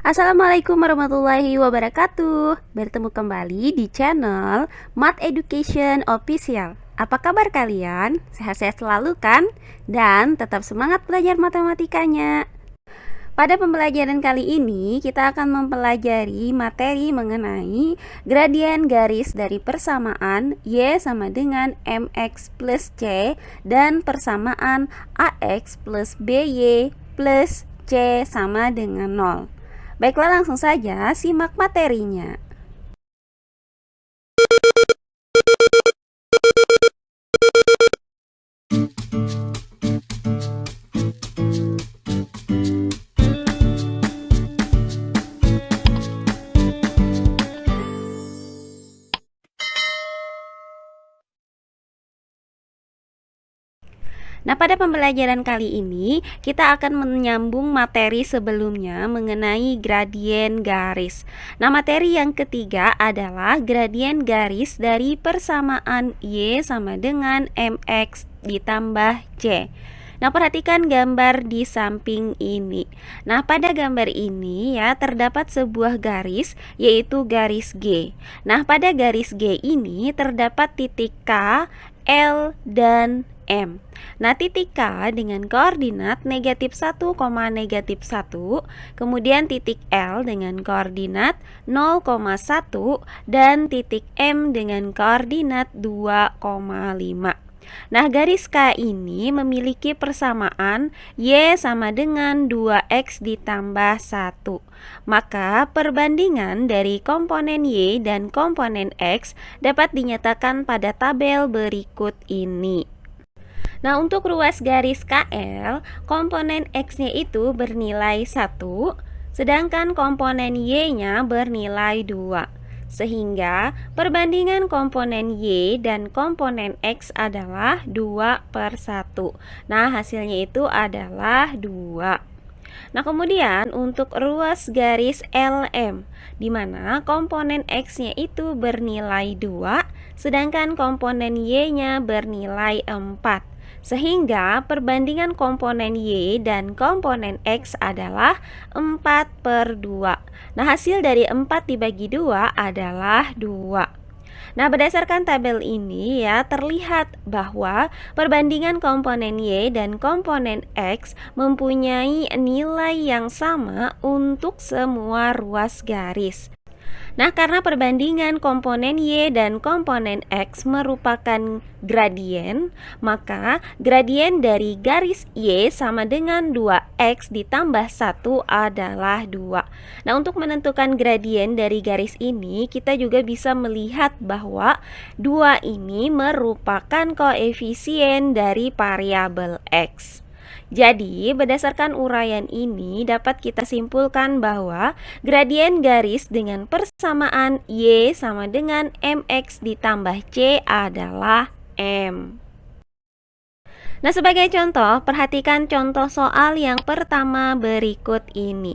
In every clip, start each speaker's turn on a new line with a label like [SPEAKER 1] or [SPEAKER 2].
[SPEAKER 1] Assalamualaikum warahmatullahi wabarakatuh. Bertemu kembali di channel Math Education Official. Apa kabar kalian? Sehat-sehat selalu kan? Dan tetap semangat belajar matematikanya. Pada pembelajaran kali ini kita akan mempelajari materi mengenai gradien garis dari persamaan Y sama dengan MX plus C dan persamaan AX plus BY plus C sama dengan 0. Baiklah, langsung saja simak materinya. Nah, pada pembelajaran kali ini kita akan menyambung materi sebelumnya mengenai gradien garis. Nah, materi yang ketiga adalah gradien garis dari persamaan Y sama dengan MX ditambah C. Nah, perhatikan gambar di samping ini. Nah, pada gambar ini ya terdapat sebuah garis, yaitu garis G. Nah, pada garis G ini terdapat titik K, L, dan M. Nah, titik K dengan koordinat negatif 1, negatif 1, kemudian titik L dengan koordinat 0,1, dan titik M dengan koordinat 2,5. Nah, garis K ini memiliki persamaan Y sama dengan 2X ditambah 1. Maka perbandingan dari komponen Y dan komponen X dapat dinyatakan pada tabel berikut ini. Nah, untuk ruas garis KL, komponen X-nya itu bernilai 1, sedangkan komponen Y-nya bernilai 2. Sehingga perbandingan komponen Y dan komponen X adalah 2/1. Nah, hasilnya itu adalah 2. Nah, kemudian untuk ruas garis LM, di mana komponen X-nya itu bernilai 2, sedangkan komponen Y-nya bernilai 4. Sehingga perbandingan komponen Y dan komponen X adalah 4/2. Nah, hasil dari 4 dibagi 2 adalah 2. Nah, berdasarkan tabel ini ya terlihat bahwa perbandingan komponen Y dan komponen X mempunyai nilai yang sama untuk semua ruas garis. Nah, karena perbandingan komponen Y dan komponen X merupakan gradien, maka gradien dari garis Y sama dengan 2X ditambah 1 adalah 2. Nah, untuk menentukan gradien dari garis ini, kita juga bisa melihat bahwa 2 ini merupakan koefisien dari variabel X. Jadi, berdasarkan uraian ini dapat kita simpulkan bahwa gradien garis dengan persamaan Y sama dengan MX ditambah C adalah M. Nah, sebagai contoh, perhatikan contoh soal yang pertama berikut ini.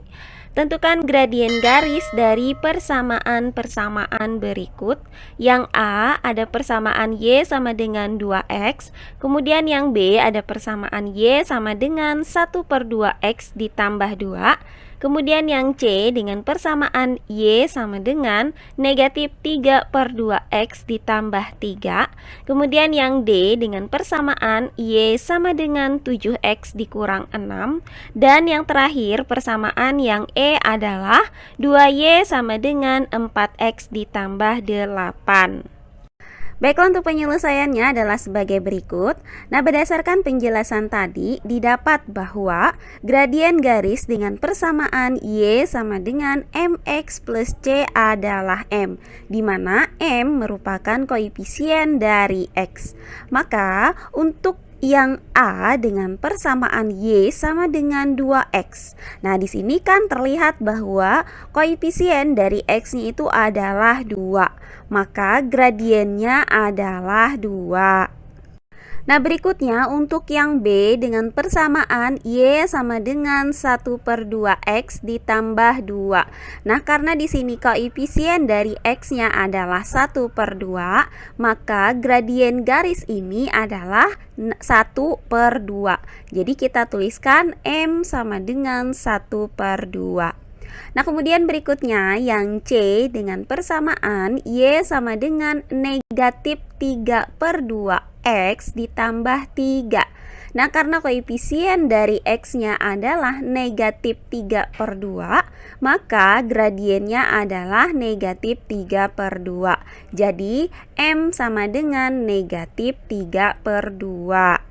[SPEAKER 1] Tentukan gradien garis dari persamaan-persamaan berikut. Yang A ada persamaan Y sama dengan 2X, kemudian yang B ada persamaan Y sama dengan 1/2X ditambah 2, kemudian yang C dengan persamaan Y sama dengan negatif 3/2X ditambah 3, kemudian yang D dengan persamaan Y sama dengan 7X dikurang 6, dan yang terakhir persamaan yang E adalah 2Y sama dengan 4X ditambah 8. Baiklah, untuk penyelesaiannya adalah sebagai berikut. Nah, berdasarkan penjelasan tadi, didapat bahwa gradien garis dengan persamaan Y sama dengan MX plus C adalah M, di mana M merupakan koefisien dari X. Maka, untuk yang A dengan persamaan Y sama dengan 2X. Nah, di sini kan terlihat bahwa koefisien dari X-nya itu adalah 2. Maka gradiennya adalah 2. Nah, berikutnya untuk yang B dengan persamaan Y sama dengan 1/2X ditambah 2. Nah, karena di sini koefisien dari X-nya adalah 1/2, maka gradien garis ini adalah 1/2. Jadi kita tuliskan M sama dengan 1/2. Nah, kemudian berikutnya yang C dengan persamaan Y sama dengan negatif 3/2 X ditambah 3. Nah, karena koefisien dari X-nya adalah negatif 3/2, maka gradiennya adalah negatif 3/2. Jadi, M sama dengan negatif 3/2.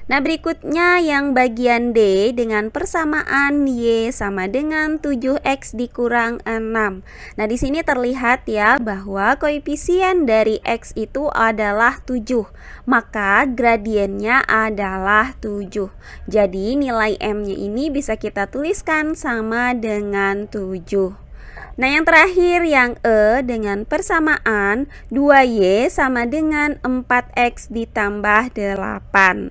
[SPEAKER 1] Nah, berikutnya yang bagian D dengan persamaan Y sama dengan 7X dikurang 6. Nah, di sini terlihat ya bahwa koefisien dari X itu adalah 7. Maka gradiennya adalah 7. Jadi, nilai M-nya ini bisa kita tuliskan sama dengan 7. Nah, yang terakhir yang E dengan persamaan 2Y sama dengan 4X ditambah 8.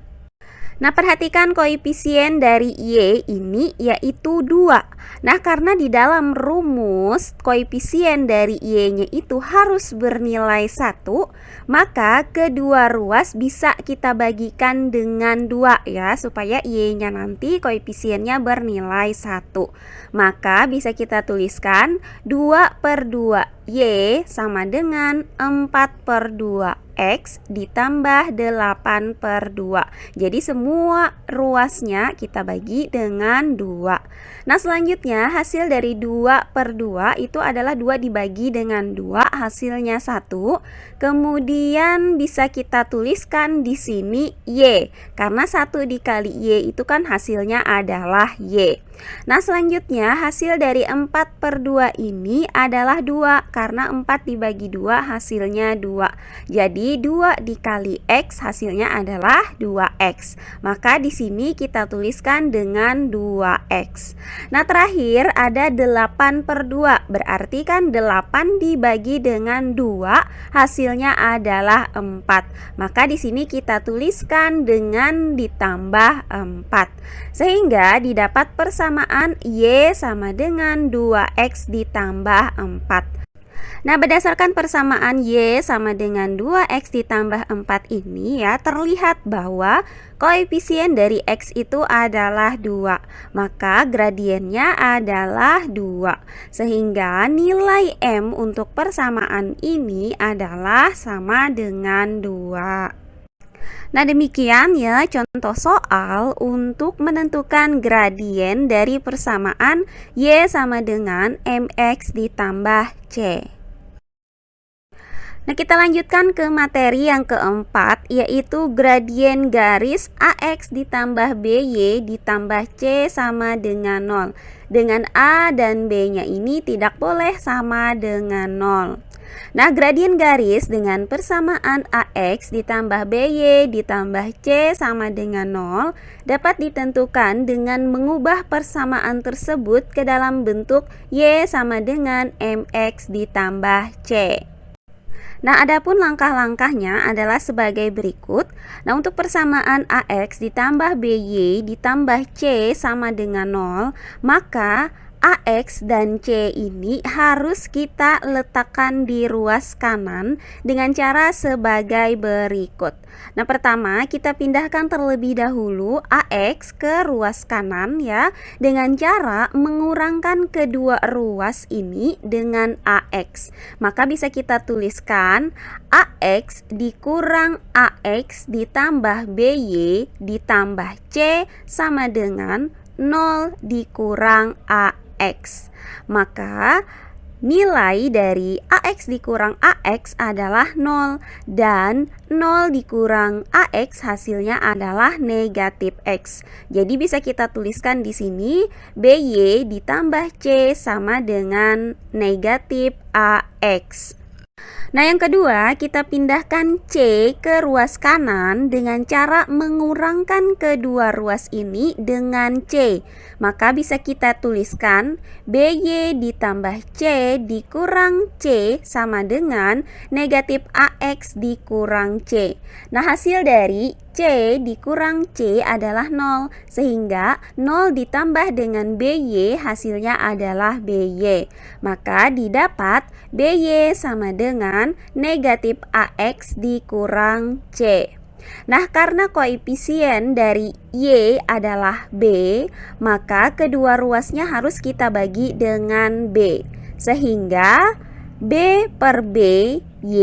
[SPEAKER 1] Nah, perhatikan koefisien dari Y ini yaitu 2. Nah, karena di dalam rumus koefisien dari Y-nya itu harus bernilai 1, maka kedua ruas bisa kita bagikan dengan 2 ya, supaya Y-nya nanti koefisiennya bernilai 1. Maka bisa kita tuliskan 2/2Y sama dengan 4/2X ditambah 8/2. Jadi semua ruasnya kita bagi dengan 2. Nah, selanjutnya hasil dari 2/2 itu adalah 2 dibagi dengan 2, hasilnya 1. Kemudian bisa kita tuliskan di sini Y, karena 1 dikali Y itu kan hasilnya adalah Y. Nah, selanjutnya hasil dari 4/2 ini adalah 2, karena 4 dibagi 2 hasilnya 2. Jadi 2 dikali X hasilnya adalah 2X. Maka di sini kita tuliskan dengan 2X. Nah, terakhir ada 8/2, berarti kan 8 dibagi dengan 2 hasilnya adalah 4. Maka di sini kita tuliskan dengan ditambah 4. Sehingga didapat persamaan Y sama dengan 2X ditambah 4. Nah, berdasarkan persamaan Y sama dengan 2X ditambah 4 ini ya, terlihat bahwa koefisien dari X itu adalah 2. Maka gradiennya adalah 2. Sehingga nilai M untuk persamaan ini adalah sama dengan 2. Nah, demikian ya contoh soal untuk menentukan gradien dari persamaan Y sama dengan MX ditambah C. Nah, kita lanjutkan ke materi yang keempat, yaitu gradien garis AX ditambah BY ditambah C sama dengan 0. Dengan A dan B-nya ini tidak boleh sama dengan 0. Nah, gradien garis dengan persamaan AX ditambah BY ditambah C sama dengan 0 dapat ditentukan dengan mengubah persamaan tersebut ke dalam bentuk Y sama dengan MX ditambah C. Nah, adapun langkah-langkahnya adalah sebagai berikut. Nah, untuk persamaan AX ditambah BY ditambah C sama dengan 0, maka AX dan C ini harus kita letakkan di ruas kanan dengan cara sebagai berikut. Nah, pertama kita pindahkan terlebih dahulu AX ke ruas kanan ya, dengan cara mengurangkan kedua ruas ini dengan AX. Maka bisa kita tuliskan AX dikurang AX ditambah BY ditambah C sama dengan 0 dikurang AX. Maka nilai dari AX dikurang AX adalah 0 dan 0 dikurang AX hasilnya adalah negatif X. Jadi bisa kita tuliskan di sini BY ditambah C sama dengan negatif AX. Nah, yang kedua, kita pindahkan C ke ruas kanan dengan cara mengurangkan kedua ruas ini dengan C. Maka bisa kita tuliskan BY ditambah C dikurang C sama dengan negatif AX dikurang C. Nah, hasil dari C dikurang C adalah 0, sehingga 0 ditambah dengan BY hasilnya adalah BY. Maka didapat BY sama dengan negatif AX dikurang C. Nah, karena koefisien dari Y adalah B, maka kedua ruasnya harus kita bagi dengan B. Sehingga B per B, Y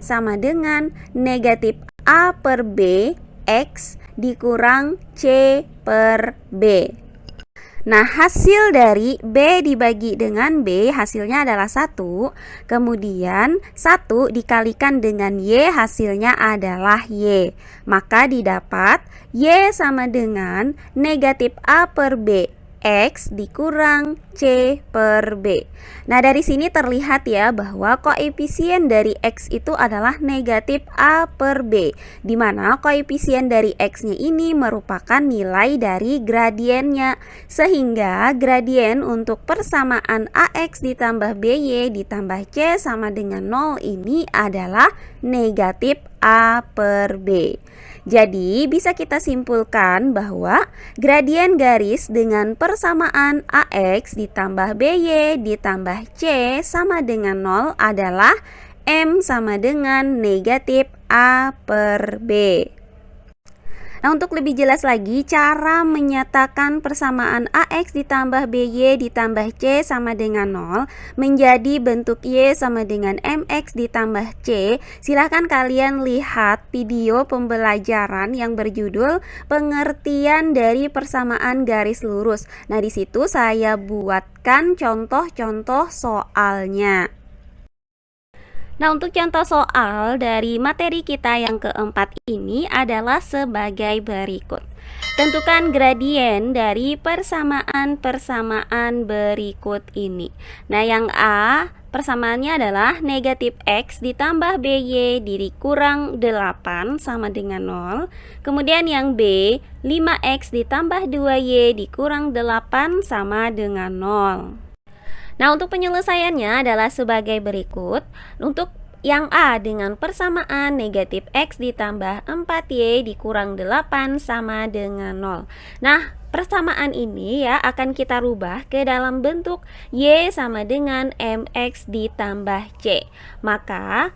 [SPEAKER 1] sama dengan negatif A per B, X dikurang C per B. Nah, hasil dari B dibagi dengan B hasilnya adalah 1. Kemudian 1 dikalikan dengan Y hasilnya adalah Y. Maka didapat Y sama dengan negatif A per B X dikurang C per B. Nah, dari sini terlihat ya bahwa koefisien dari X itu adalah negatif A per B, di mana koefisien dari X-nya ini merupakan nilai dari gradiennya, sehingga gradien untuk persamaan AX ditambah BY ditambah C sama dengan 0 ini adalah negatif A per B. Jadi bisa kita simpulkan bahwa gradien garis dengan persamaan AX ditambah BY ditambah C sama dengan 0 adalah M sama dengan negatif A per B. Nah, untuk lebih jelas lagi cara menyatakan persamaan AX ditambah BY ditambah C sama dengan 0 menjadi bentuk Y sama dengan MX ditambah C, silahkan kalian lihat video pembelajaran yang berjudul pengertian dari persamaan garis lurus. Nah, di situ saya buatkan contoh-contoh soalnya. Nah, untuk contoh soal dari materi kita yang keempat ini adalah sebagai berikut. Tentukan gradien dari persamaan-persamaan berikut ini. Nah, yang A, persamaannya adalah negatif X ditambah BY dikurang 8 sama dengan 0. Kemudian yang B, 5X ditambah 2Y dikurang 8 sama dengan 0. Nah, untuk penyelesaiannya adalah sebagai berikut. Untuk yang A dengan persamaan negatif X ditambah 4Y dikurang 8 sama dengan 0. Nah, persamaan ini ya akan kita rubah ke dalam bentuk Y sama dengan MX ditambah C. Maka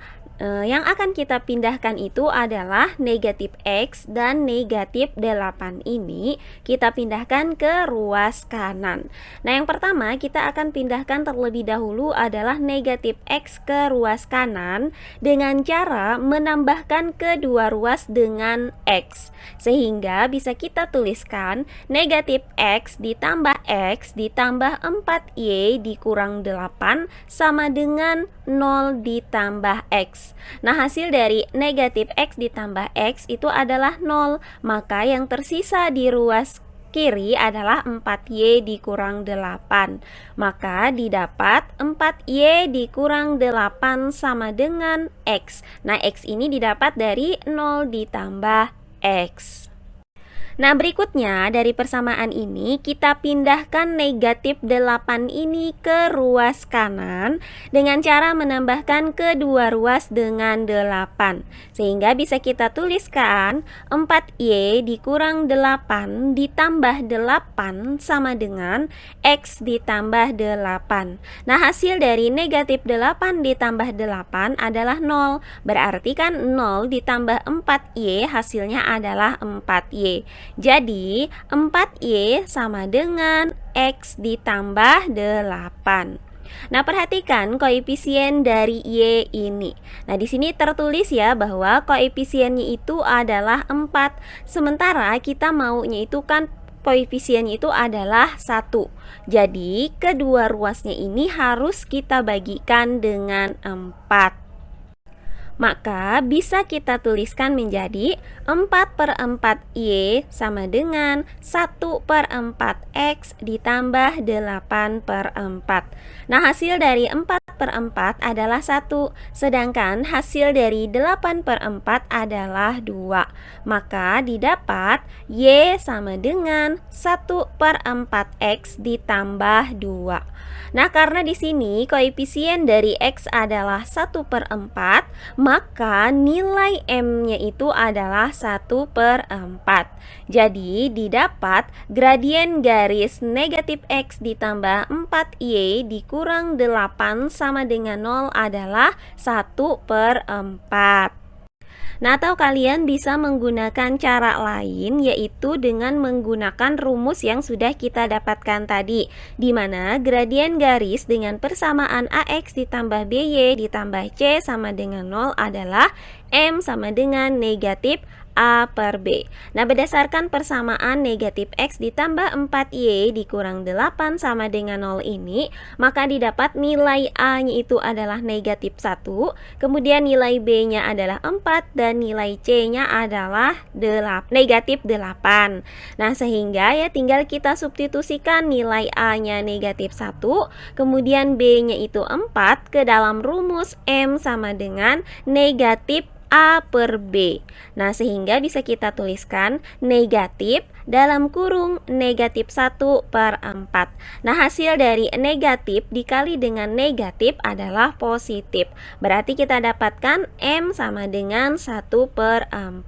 [SPEAKER 1] yang akan kita pindahkan itu adalah negatif X dan negatif 8 ini kita pindahkan ke ruas kanan. Nah, yang pertama kita akan pindahkan terlebih dahulu adalah negatif X ke ruas kanan dengan cara menambahkan kedua ruas dengan X, sehingga bisa kita tuliskan negatif X ditambah 4Y dikurang 8 sama dengan 0 ditambah X. Nah, hasil dari negatif X ditambah X itu adalah 0. Maka yang tersisa di ruas kiri adalah 4Y dikurang 8. Maka didapat 4Y dikurang 8 sama dengan X. Nah, X ini didapat dari 0 ditambah X. Nah, berikutnya dari persamaan ini kita pindahkan negatif 8 ini ke ruas kanan dengan cara menambahkan kedua ruas dengan 8. Sehingga bisa kita tuliskan 4Y dikurang 8 ditambah 8 sama dengan X ditambah 8. Nah, hasil dari negatif 8 ditambah 8 adalah 0. Berarti kan 0 ditambah 4Y hasilnya adalah 4Y. Jadi 4Y sama dengan X ditambah 8. Nah, perhatikan koefisien dari Y ini. Nah, di sini tertulis ya bahwa koefisiennya itu adalah 4. Sementara kita maunya itu kan koefisiennya itu adalah 1. Jadi kedua ruasnya ini harus kita bagikan dengan 4. Maka bisa kita tuliskan menjadi 4/4Y sama dengan 1/4X ditambah 8/4. Nah, hasil dari 4/4 adalah 1, sedangkan hasil dari 8/4 adalah 2. Maka didapat Y sama dengan 1/4X ditambah 2. Nah, karena di sini koefisien dari X adalah 1/4, maka nilai M-nya itu adalah 1/4. Jadi didapat gradien garis negatif X ditambah 4Y dikurang 8 sama dengan 0 adalah 1/4. Nah, atau kalian bisa menggunakan cara lain, yaitu dengan menggunakan rumus yang sudah kita dapatkan tadi, di mana gradien garis dengan persamaan AX ditambah BY ditambah C sama dengan 0 adalah M sama dengan negatif A per B. Nah, berdasarkan persamaan negatif X ditambah 4Y dikurang 8 sama dengan 0 ini, maka didapat nilai A-nya itu adalah negatif 1, kemudian nilai B-nya adalah 4, dan nilai C-nya adalah negatif 8. Nah, sehingga ya tinggal kita substitusikan nilai A-nya negatif 1, kemudian B-nya itu 4 ke dalam rumus M sama dengan negatif A per B. Nah, sehingga bisa kita tuliskan negatif dalam kurung negatif 1 per 4. Nah, hasil dari negatif dikali dengan negatif adalah positif. Berarti kita dapatkan M sama dengan 1 per 4.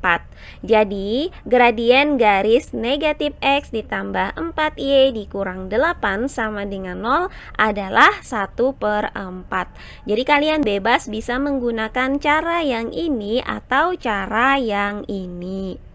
[SPEAKER 1] Jadi, gradien garis negatif X ditambah 4Y dikurang 8 sama dengan 0 adalah 1 per 4. Jadi, kalian bebas bisa menggunakan cara yang ini atau cara yang ini.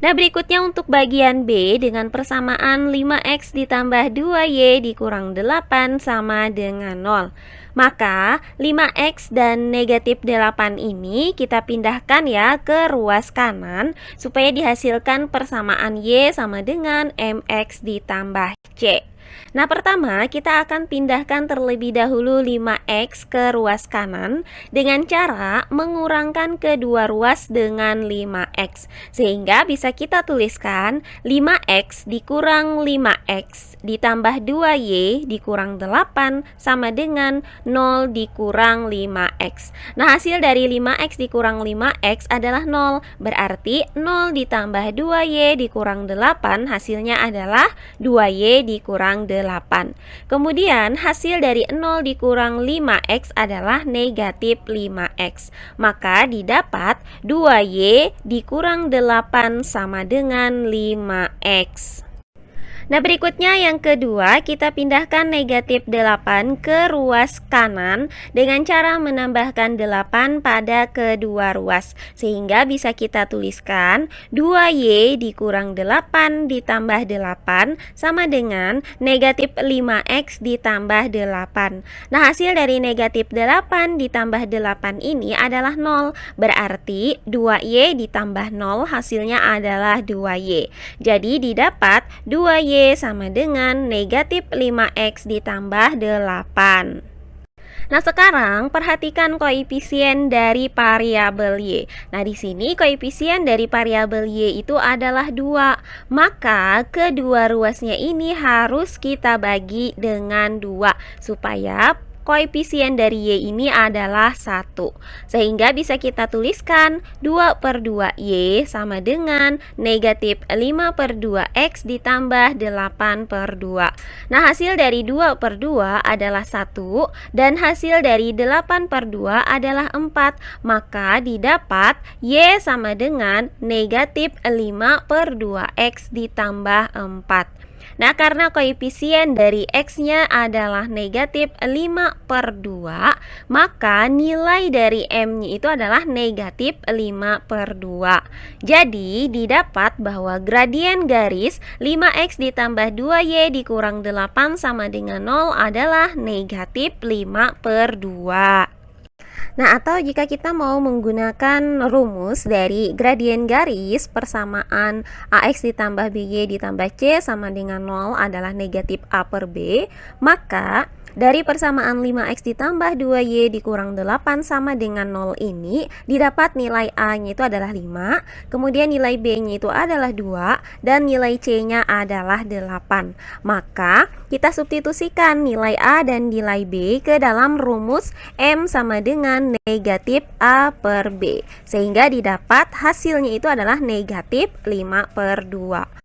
[SPEAKER 1] Nah, berikutnya untuk bagian B dengan persamaan 5X ditambah 2Y dikurang 8 sama dengan 0. Maka 5X dan negatif 8 ini kita pindahkan ya ke ruas kanan supaya dihasilkan persamaan Y sama dengan MX ditambah C. Nah, pertama kita akan pindahkan terlebih dahulu 5X ke ruas kanan dengan cara mengurangkan kedua ruas dengan 5X. Sehingga bisa kita tuliskan 5X dikurang 5X ditambah 2Y dikurang 8 sama dengan 0 dikurang 5X. Nah, hasil dari 5X dikurang 5X adalah 0. Berarti 0 ditambah 2Y dikurang 8 hasilnya adalah 2Y dikurang 8. Kemudian hasil dari 0 dikurang 5X adalah negatif 5X. Maka didapat 2Y dikurang 8 sama dengan 5X. Nah, berikutnya yang kedua, kita pindahkan negatif 8 ke ruas kanan dengan cara menambahkan 8 pada kedua ruas. Sehingga bisa kita tuliskan 2Y dikurang 8 ditambah 8 sama dengan negatif 5X ditambah 8. Nah, hasil dari negatif 8 ditambah 8 ini adalah 0. Berarti 2Y ditambah 0 hasilnya adalah 2Y. Jadi didapat 2Y sama dengan negatif 5X ditambah 8. Nah, sekarang perhatikan koefisien dari variabel Y. Nah, di sini koefisien dari variabel Y itu adalah 2. Maka kedua ruasnya ini harus kita bagi dengan 2 supaya koefisien dari Y ini adalah 1. Sehingga bisa kita tuliskan 2 per 2Y sama dengan negatif 5 per 2X ditambah 8 per 2. Nah, hasil dari 2 per 2 adalah 1 dan hasil dari 8 per 2 adalah 4. Maka didapat Y sama dengan negatif 5 per 2X ditambah 4. Nah, karena koefisien dari X-nya adalah negatif 5 per 2, maka nilai dari M-nya itu adalah negatif 5 per 2. Jadi, didapat bahwa gradien garis 5X ditambah 2Y dikurang 8 sama dengan 0 adalah negatif 5 per 2. Nah, atau jika kita mau menggunakan rumus dari gradien garis persamaan AX ditambah BY ditambah C sama dengan 0 adalah negatif A per B, maka dari persamaan 5X ditambah 2Y dikurang 8 sama dengan 0 ini didapat nilai A-nya itu adalah 5, kemudian nilai B-nya itu adalah 2, dan nilai C-nya adalah 8. Maka kita substitusikan nilai A dan nilai B ke dalam rumus M sama dengan negatif A per B, sehingga didapat hasilnya itu adalah negatif 5 per 2.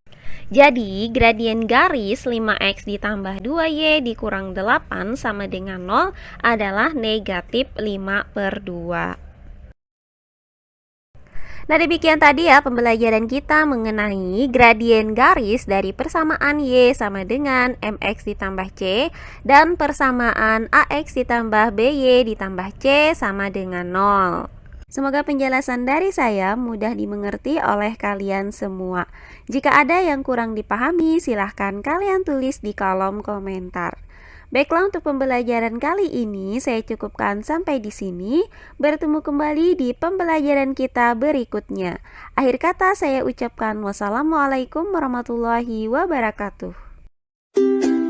[SPEAKER 1] Jadi, gradien garis 5X ditambah 2Y dikurang 8 sama dengan 0 adalah negatif 5 per 2. Nah, demikian tadi ya pembelajaran kita mengenai gradien garis dari persamaan Y sama dengan MX ditambah C dan persamaan AX ditambah BY ditambah C sama dengan 0. Semoga penjelasan dari saya mudah dimengerti oleh kalian semua. Jika ada yang kurang dipahami, silahkan kalian tulis di kolom komentar. Baiklah, untuk pembelajaran kali ini saya cukupkan sampai di sini. Bertemu kembali di pembelajaran kita berikutnya. Akhir kata saya ucapkan wassalamualaikum warahmatullahi wabarakatuh.